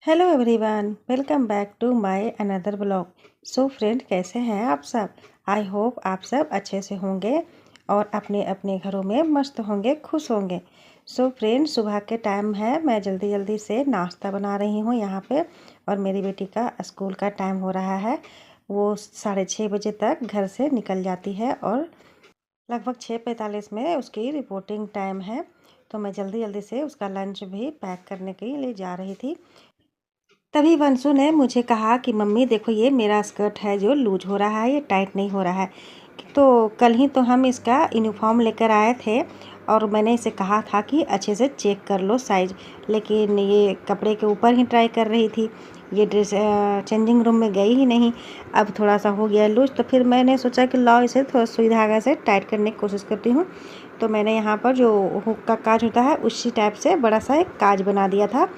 Hello everyone, welcome back to my another blog. So friend, कैसे हैं आप सब? आई होप आप सब अच्छे से होंगे और अपने अपने घरों में मस्त होंगे, खुश होंगे। सो फ्रेंड, सुबह के टाइम है, मैं जल्दी जल्दी से नाश्ता बना रही हूँ यहाँ पे। और मेरी बेटी का स्कूल का टाइम हो रहा है। वो 6:30 बजे तक घर से निकल जाती है और लगभग 6:45 में उसकी रिपोर्टिंग टाइम है। तो मैं जल्दी जल्दी से उसका लंच भी पैक करने के लिए जा रही थी। तभी वंशु ने मुझे कहा कि मम्मी देखो, ये मेरा स्कर्ट है जो लूज हो रहा है, ये टाइट नहीं हो रहा है। तो कल ही तो हम इसका यूनिफॉर्म लेकर आए थे और मैंने इसे कहा था कि अच्छे से चेक कर लो साइज, लेकिन ये कपड़े के ऊपर ही ट्राई कर रही थी। ये ड्रेस चेंजिंग रूम में गई ही नहीं। अब थोड़ा सा हो गया लूज, तो फिर मैंने सोचा कि लाओ इसे थोड़ा सुई धागा से टाइट करने की कोशिश करती हूँ। तो मैंने यहाँ पर जो हुक का काज होता है उसी टाइप से बड़ा सा एक काज बना दिया था।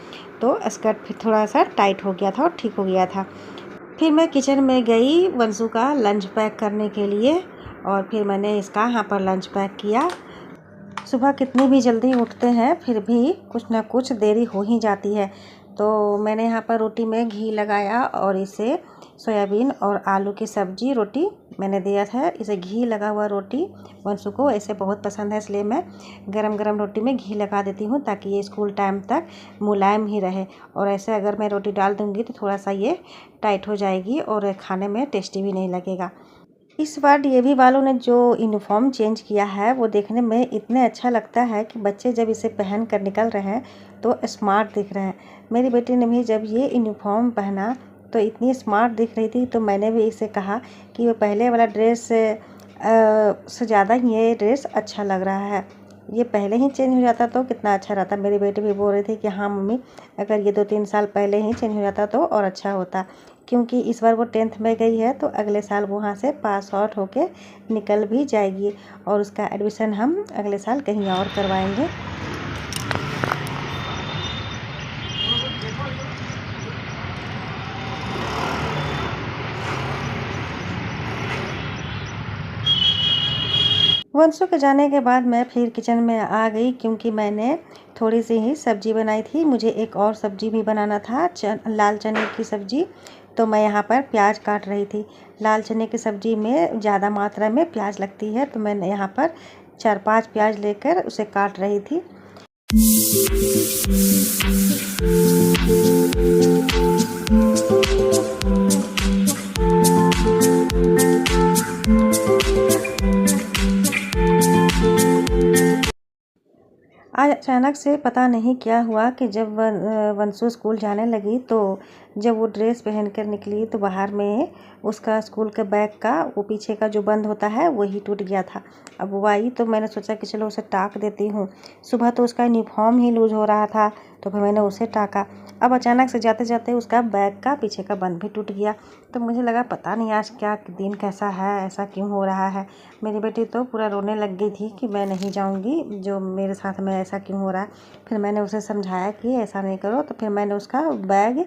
तो स्कर्ट फिर थोड़ा सा टाइट हो गया था और ठीक हो गया था। फिर मैं किचन में गई वंशु का लंच पैक करने के लिए और फिर मैंने इसका यहाँ पर लंच पैक किया। सुबह कितनी भी जल्दी उठते हैं फिर भी कुछ ना कुछ देरी हो ही जाती है। तो मैंने यहाँ पर रोटी में घी लगाया और इसे सोयाबीन और आलू की सब्जी रोटी मैंने दिया था। इसे घी लगा हुआ रोटी वंशु को ऐसे बहुत पसंद है, इसलिए मैं गरम गरम रोटी में घी लगा देती हूँ ताकि ये स्कूल टाइम तक मुलायम ही रहे। और ऐसे अगर मैं रोटी डाल दूँगी तो थोड़ा सा ये टाइट हो जाएगी और खाने में टेस्टी भी नहीं लगेगा। इस बार डीएवी वालों ने जो यूनिफॉर्म चेंज किया है वो देखने में इतने अच्छा लगता है कि बच्चे जब इसे पहन कर निकल रहे हैं तो स्मार्ट दिख रहे हैं। मेरी बेटी ने भी जब ये यूनिफॉर्म पहना तो इतनी स्मार्ट दिख रही थी, तो मैंने भी इसे कहा कि वो पहले वाला ड्रेस से ज़्यादा ये ड्रेस अच्छा लग रहा है। ये पहले ही चेंज हो जाता तो कितना अच्छा रहता। मेरी बेटी भी बोल रही थी कि हाँ मम्मी, अगर ये 2-3 साल पहले ही चेंज हो जाता तो और अच्छा होता, क्योंकि इस बार वो 10th में गई है तो अगले साल वहाँ से पास आउट होके निकल भी जाएगी और उसका एडमिशन हम अगले साल कहीं और करवाएंगे। वंशु के जाने के बाद मैं फिर किचन में आ गई, क्योंकि मैंने थोड़ी सी ही सब्जी बनाई थी। मुझे एक और सब्जी भी बनाना था, लाल चने की सब्जी। तो मैं यहाँ पर प्याज काट रही थी। लाल चने की सब्जी में ज़्यादा मात्रा में प्याज लगती है, तो मैंने यहाँ पर 4-5 प्याज लेकर उसे काट रही थी। आज अचानक से पता नहीं क्या हुआ कि जब वंशु स्कूल जाने लगी तो जब वो ड्रेस पहन कर निकली तो बाहर में उसका स्कूल के बैग का वो पीछे का जो बंद होता है वही टूट गया था। अब वो आई तो मैंने सोचा कि चलो उसे टाक देती हूँ। सुबह तो उसका यूनिफॉर्म ही लूज हो रहा था तो फिर मैंने उसे टाका। अब अचानक से जाते जाते उसका बैग का पीछे का बंद भी टूट गया। तो मुझे लगा पता नहीं आज क्या दिन कैसा है, ऐसा क्यों हो रहा है। मेरी बेटी तो पूरा रोने लग गई थी कि मैं नहीं जाऊंगी, जो मेरे साथ में ऐसा क्यों हो रहा है। फिर मैंने उसे समझाया कि ऐसा नहीं करो, तो फिर मैंने उसका बैग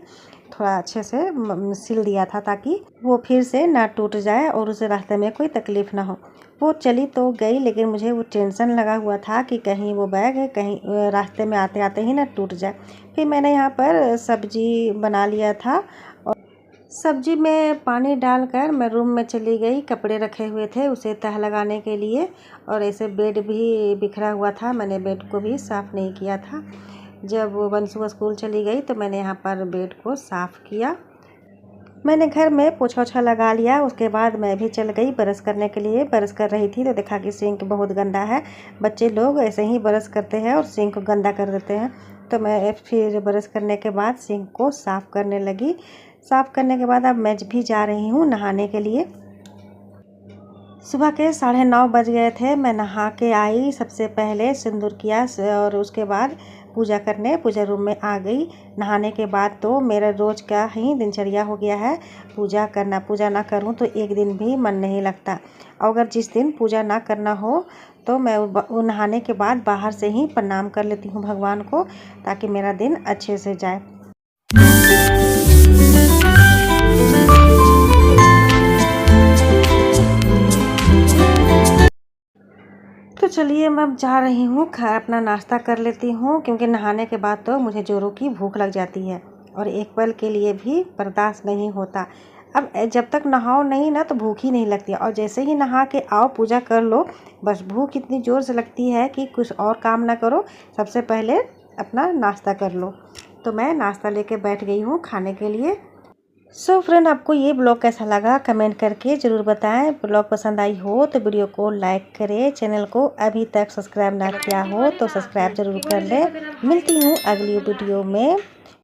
थोड़ा अच्छे से सिल दिया था ताकि वो फिर से ना टूट जाए और उसे रास्ते में कोई तकलीफ़ ना हो। वो चली तो गई, लेकिन मुझे वो टेंशन लगा हुआ था कि कहीं वो बैग कहीं रास्ते में आते आते ही ना टूट जाए। फिर मैंने यहाँ पर सब्जी बना लिया था और सब्जी में पानी डालकर मैं रूम में चली गई। कपड़े रखे हुए थे उसे तह लगाने के लिए और ऐसे बेड भी बिखरा हुआ था, मैंने बेड को भी साफ़ नहीं किया था। जब वंशु स्कूल चली गई तो मैंने यहाँ पर बेड को साफ़ किया। मैंने घर में पोछा ओछा लगा लिया। उसके बाद मैं भी चल गई ब्रश करने के लिए। ब्रश कर रही थी तो देखा कि सिंक बहुत गंदा है। बच्चे लोग ऐसे ही ब्रश करते हैं और सिंक को गंदा कर देते हैं। तो मैं फिर ब्रश करने के बाद सिंक को साफ़ करने लगी। साफ़ करने के बाद अब मैं भी जा रही हूँ नहाने के लिए। सुबह के 9:30 बज गए थे। मैं नहा के आई, सबसे पहले सिंदूर किया और उसके बाद पूजा करने पूजा रूम में आ गई। नहाने के बाद तो मेरा रोज़ का ही दिनचर्या हो गया है पूजा करना। पूजा ना करूं तो एक दिन भी मन नहीं लगता। और अगर जिस दिन पूजा ना करना हो तो मैं वो नहाने के बाद बाहर से ही प्रणाम कर लेती हूं भगवान को, ताकि मेरा दिन अच्छे से जाए। तो चलिए मैं अब जा रही हूँ, अपना नाश्ता कर लेती हूँ, क्योंकि नहाने के बाद तो मुझे जोरों की भूख लग जाती है। और एक पल के लिए भी बर्दाश्त नहीं होता। अब जब तक नहाओ नहीं ना तो भूख ही नहीं लगती, और जैसे ही नहा के आओ पूजा कर लो, बस भूख इतनी ज़ोर से लगती है कि कुछ और काम ना करो, सबसे पहले अपना नाश्ता कर लो। तो मैं नाश्ता लेके बैठ गई हूँ खाने के लिए। सो फ्रेंड, आपको ये ब्लॉग कैसा लगा कमेंट करके ज़रूर बताएं। ब्लॉग पसंद आई हो तो वीडियो को लाइक करें, चैनल को अभी तक सब्सक्राइब ना किया हो तो सब्सक्राइब ज़रूर कर लें। मिलती हूँ अगली वीडियो में।